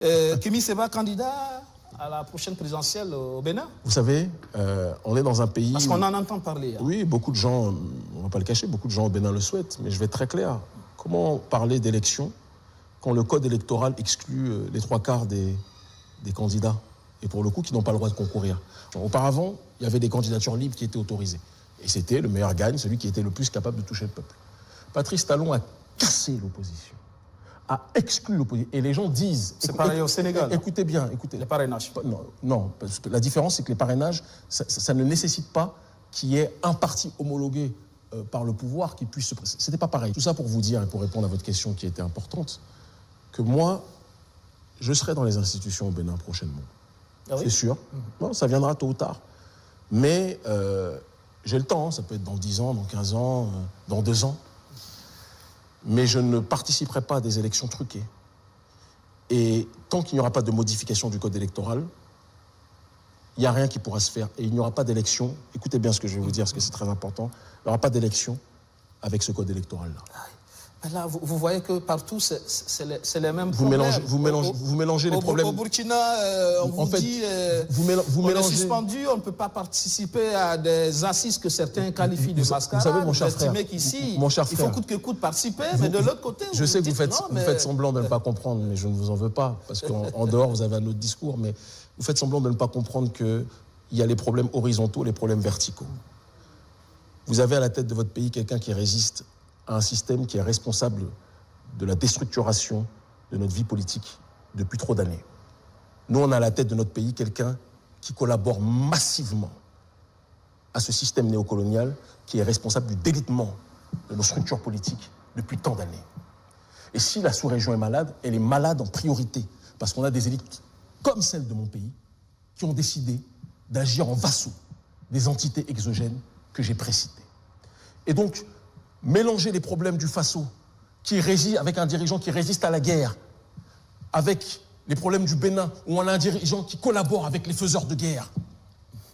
Kémy Séba, candidat à la prochaine présidentielle au Bénin? Vous savez, on est dans un pays... Parce qu'on en entend parler. Hein. Oui, beaucoup de gens, on ne va pas le cacher, beaucoup de gens au Bénin le souhaitent, mais je vais être très clair. Comment parler d'élection quand le code électoral exclut les 3/4 des candidats, et pour le coup, qui n'ont pas le droit de concourir? Auparavant, il y avait des candidatures libres qui étaient autorisées. Et c'était le meilleur gagne, celui qui était le plus capable de toucher le peuple. Patrice Talon a cassé l'opposition, a exclu l'opposition. Et les gens disent... C'est pareil au Sénégal. Écoutez bien, écoutez. Les parrainages. Non, parce que la différence, c'est que les parrainages, ça ne nécessite pas qu'il y ait un parti homologué par le pouvoir qui puisse se... C'était pas pareil. Tout ça pour vous dire, et pour répondre à votre question qui était importante, que moi, je serai dans les institutions au Bénin prochainement. Ah oui? C'est sûr. Non, ça viendra tôt ou tard. Mais j'ai le temps, ça peut être dans 10 ans, dans 15 ans, dans 2 ans. Mais je ne participerai pas à des élections truquées. Et tant qu'il n'y aura pas de modification du code électoral, il n'y a rien qui pourra se faire. Et il n'y aura pas d'élection, écoutez bien ce que je vais vous dire, parce que c'est très important, il n'y aura pas d'élection avec ce code électoral-là. Là, vous voyez que partout, c'est les mêmes problèmes. Vous mélangez les problèmes. Au Burkina, on vous dit on est suspendu, on ne peut pas participer à des assises que certains qualifient de mascarade. Vous savez, mon cher frère, qu'ici, il faut coûte que coûte participer, mais de l'autre côté... Je sais que vous faites semblant de ne pas comprendre, mais je ne vous en veux pas, parce qu'en dehors, vous avez un autre discours, mais vous faites semblant de ne pas comprendre qu'il y a les problèmes horizontaux, les problèmes verticaux. Vous avez à la tête de votre pays quelqu'un qui résiste à un système qui est responsable de la déstructuration de notre vie politique depuis trop d'années. Nous, on a à la tête de notre pays quelqu'un qui collabore massivement à ce système néocolonial qui est responsable du délitement de nos structures politiques depuis tant d'années. Et si la sous-région est malade, elle est malade en priorité, parce qu'on a des élites comme celle de mon pays qui ont décidé d'agir en vassaux des entités exogènes que j'ai précitées. Et donc, mélanger les problèmes du Faso, qui réside avec un dirigeant qui résiste à la guerre, avec les problèmes du Bénin, où on a un dirigeant qui collabore avec les faiseurs de guerre,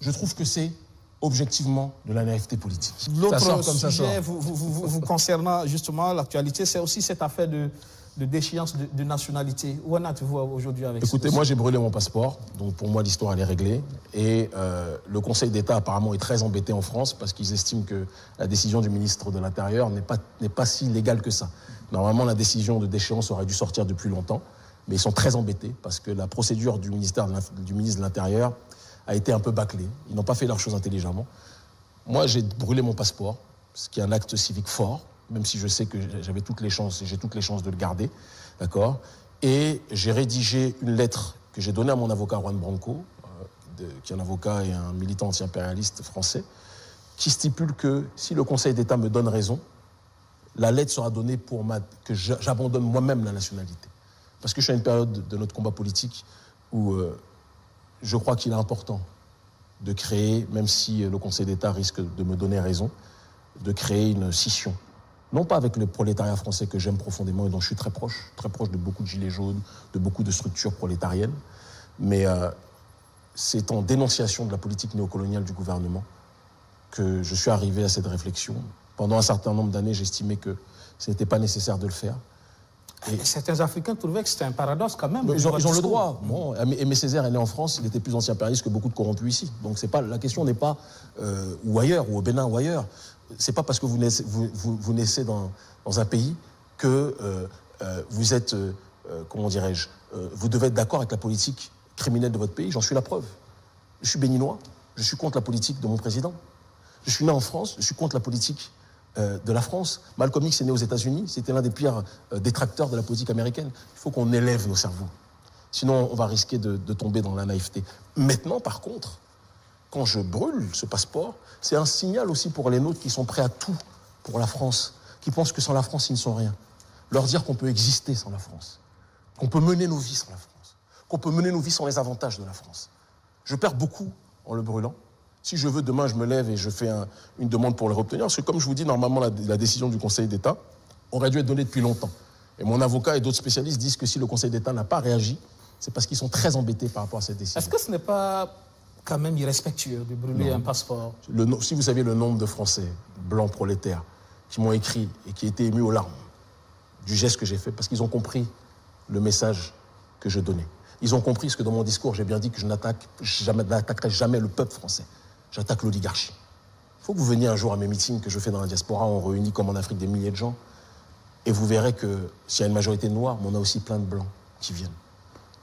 je trouve que c'est objectivement de la naïveté politique. L'autre sujet vous concernant justement l'actualité, c'est aussi cette affaire de déchéance de nationalité. Où en êtes-vous aujourd'hui avec ça? Écoutez, moi j'ai brûlé mon passeport, donc pour moi l'histoire elle est réglée. Et le Conseil d'État apparemment est très embêté en France parce qu'ils estiment que la décision du ministre de l'Intérieur n'est pas si légale que ça. Normalement la décision de déchéance aurait dû sortir depuis longtemps, mais ils sont très embêtés parce que la procédure du ministre de l'Intérieur a été un peu bâclée. Ils n'ont pas fait leurs choses intelligemment. Moi j'ai brûlé mon passeport, ce qui est un acte civique fort, même si je sais que j'avais toutes les chances, et j'ai toutes les chances de le garder, d'accord. Et j'ai rédigé une lettre que j'ai donnée à mon avocat Juan Branco, qui est un avocat et un militant anti-impérialiste français, qui stipule que si le Conseil d'État me donne raison, la lettre sera donnée que j'abandonne moi-même la nationalité. Parce que je suis à une période de notre combat politique où je crois qu'il est important de créer, même si le Conseil d'État risque de me donner raison, de créer une scission. Non pas avec le prolétariat français que j'aime profondément et dont je suis très proche de beaucoup de gilets jaunes, de beaucoup de structures prolétariennes, mais c'est en dénonciation de la politique néocoloniale du gouvernement que je suis arrivé à cette réflexion. Pendant un certain nombre d'années, j'estimais que ce n'était pas nécessaire de le faire. Et certains Africains trouvaient que c'était un paradoxe quand même. Ils ont le droit. Bon, Aimé Césaire est né en France, il était plus anti-impérialiste que beaucoup de corrompus ici. Donc la question n'est pas ou ailleurs, ou au Bénin ou ailleurs. C'est pas parce que vous naissez dans un pays que vous êtes, comment dirais-je, vous devez être d'accord avec la politique criminelle de votre pays. J'en suis la preuve. Je suis béninois, je suis contre la politique de mon président. Je suis né en France, je suis contre la politique de la France. Malcolm X est né aux États-Unis, c'était l'un des pires détracteurs de la politique américaine. Il faut qu'on élève nos cerveaux. Sinon, on va risquer de tomber dans la naïveté. Maintenant, par contre, quand je brûle ce passeport, c'est un signal aussi pour les nôtres qui sont prêts à tout pour la France, qui pensent que sans la France, ils ne sont rien. Leur dire qu'on peut exister sans la France, qu'on peut mener nos vies sans la France, qu'on peut mener nos vies sans les avantages de la France. Je perds beaucoup en le brûlant. Si je veux, demain, je me lève et je fais une demande pour le obtenir. Parce que comme je vous dis, normalement, la décision du Conseil d'État aurait dû être donnée depuis longtemps. Et mon avocat et d'autres spécialistes disent que si le Conseil d'État n'a pas réagi, c'est parce qu'ils sont très embêtés par rapport à cette décision. Est-ce que ce n'est pas quand même irrespectueux de brûler un passeport? Si vous saviez le nombre de Français, blancs prolétaires, qui m'ont écrit et qui étaient émus aux larmes du geste que j'ai fait, parce qu'ils ont compris le message que je donnais. Ils ont compris ce que dans mon discours, j'ai bien dit que je n'attaquerai jamais le peuple français. J'attaque l'oligarchie. Il faut que vous veniez un jour à mes meetings que je fais dans la diaspora, on réunit comme en Afrique des milliers de gens, et vous verrez que s'il y a une majorité de noirs, mais on a aussi plein de blancs qui viennent.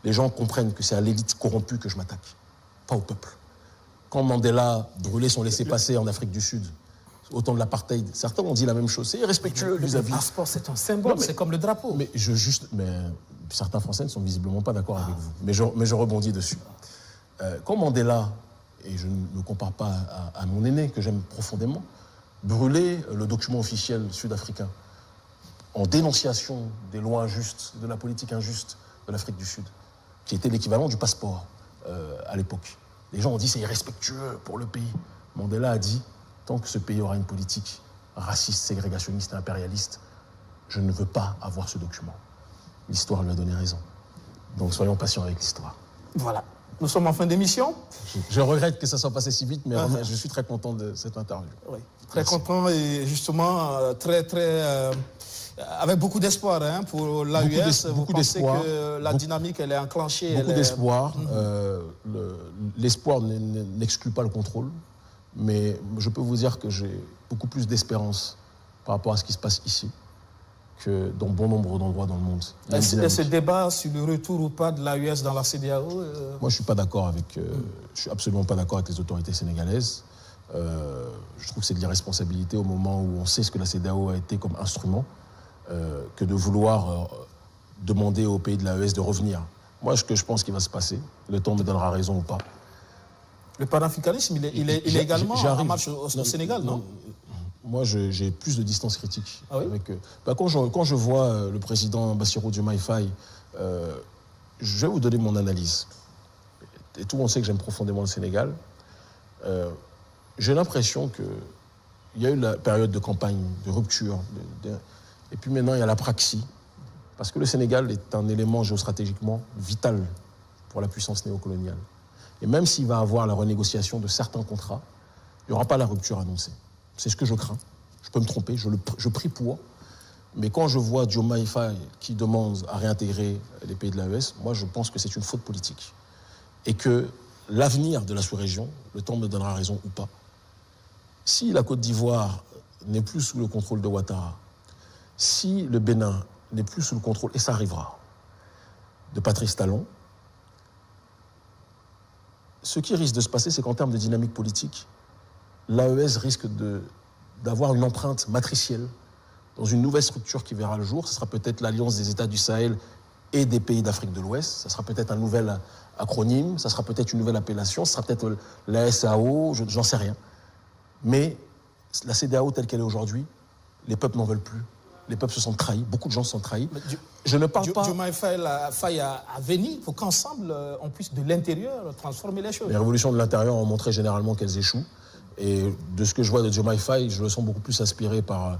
Les gens comprennent que c'est à l'élite corrompue que je m'attaque, pas au peuple. Quand Mandela brûlait son laissez-passer en Afrique du Sud, au temps de l'apartheid, certains ont dit la même chose. C'est irrespectueux vis-à-vis. Le passeport, c'est un symbole, c'est comme le drapeau. Mais certains Français ne sont visiblement pas d'accord avec vous. Mais je rebondis dessus. Quand Mandela, et je ne me compare pas à mon aîné, que j'aime profondément, brûlait le document officiel sud-africain en dénonciation des lois injustes, de la politique injuste de l'Afrique du Sud, qui était l'équivalent du passeport à l'époque. Les gens ont dit c'est irrespectueux pour le pays. Mandela a dit tant que ce pays aura une politique raciste, ségrégationniste et impérialiste, je ne veux pas avoir ce document. L'histoire lui a donné raison. Donc soyons patients avec l'histoire. Voilà. Nous sommes en fin d'émission. Je regrette que ça soit passé si vite, mais je suis très content de cette interview. Oui, très content et justement avec beaucoup d'espoir pour l'AUS. Vous pensez que la dynamique, elle est enclenchée? Beaucoup d'espoir. L'espoir n'exclut pas le contrôle, mais je peux vous dire que j'ai beaucoup plus d'espérance par rapport à ce qui se passe ici que dans bon nombre d'endroits dans le monde. Ce débat sur le retour ou pas de l'AUS dans la CEDEAO Moi, je ne suis pas d'accord avec... je suis absolument pas d'accord avec les autorités sénégalaises. Je trouve que c'est de l'irresponsabilité au moment où on sait ce que la CEDEAO a été comme instrument, que de vouloir demander aux pays de l'AES de revenir. Moi, ce que je pense qu'il va se passer, le temps me donnera raison ou pas. Le panafricanisme, il est également en marche au Sénégal, non? Moi, j'ai plus de distance critique avec eux. Quand je vois le président Bassirou Diomaye Faye, je vais vous donner mon analyse. Et tout le monde sait que j'aime profondément le Sénégal. J'ai l'impression qu'il y a eu la période de campagne, de rupture, et puis maintenant il y a la praxis. Parce que le Sénégal est un élément géostratégiquement vital pour la puissance néocoloniale. Et même s'il va avoir la renégociation de certains contrats, il n'y aura pas la rupture annoncée. C'est ce que je crains. Je peux me tromper, je prie pour. Mais quand je vois Diomaye Faye qui demande à réintégrer les pays de l'AES, moi je pense que c'est une faute politique. Et que l'avenir de la sous-région, le temps me donnera raison ou pas. Si la Côte d'Ivoire n'est plus sous le contrôle de Ouattara, si le Bénin n'est plus sous le contrôle, et ça arrivera, de Patrice Talon, ce qui risque de se passer, c'est qu'en termes de dynamique politique, l'AES risque d'avoir une empreinte matricielle dans une nouvelle structure qui verra le jour. Ce sera peut-être l'Alliance des États du Sahel et des pays d'Afrique de l'Ouest. Ce sera peut-être un nouvel acronyme, ça sera peut-être une nouvelle appellation, ce sera peut-être la SAO, j'en sais rien. Mais la CEDEAO telle qu'elle est aujourd'hui, les peuples n'en veulent plus. Les peuples se sentent trahis, beaucoup de gens se sentent trahis. Je ne parle pas... Diomaye Faye a venu pour qu'ensemble, on puisse de l'intérieur transformer les choses. Les révolutions de l'intérieur ont montré généralement qu'elles échouent. Et de ce que je vois de Diomaye Faye, je le sens beaucoup plus aspiré par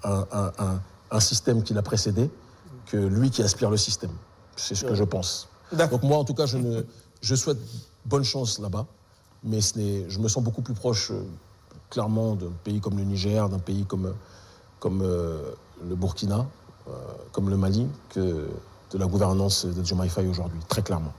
un système qui l'a précédé que lui qui aspire le système. C'est ce que je pense. Donc moi, en tout cas, je souhaite bonne chance là-bas, mais je me sens beaucoup plus proche, clairement, d'un pays comme le Niger, d'un pays comme le Burkina, comme le Mali, que de la gouvernance de Diomaye Faye aujourd'hui, très clairement.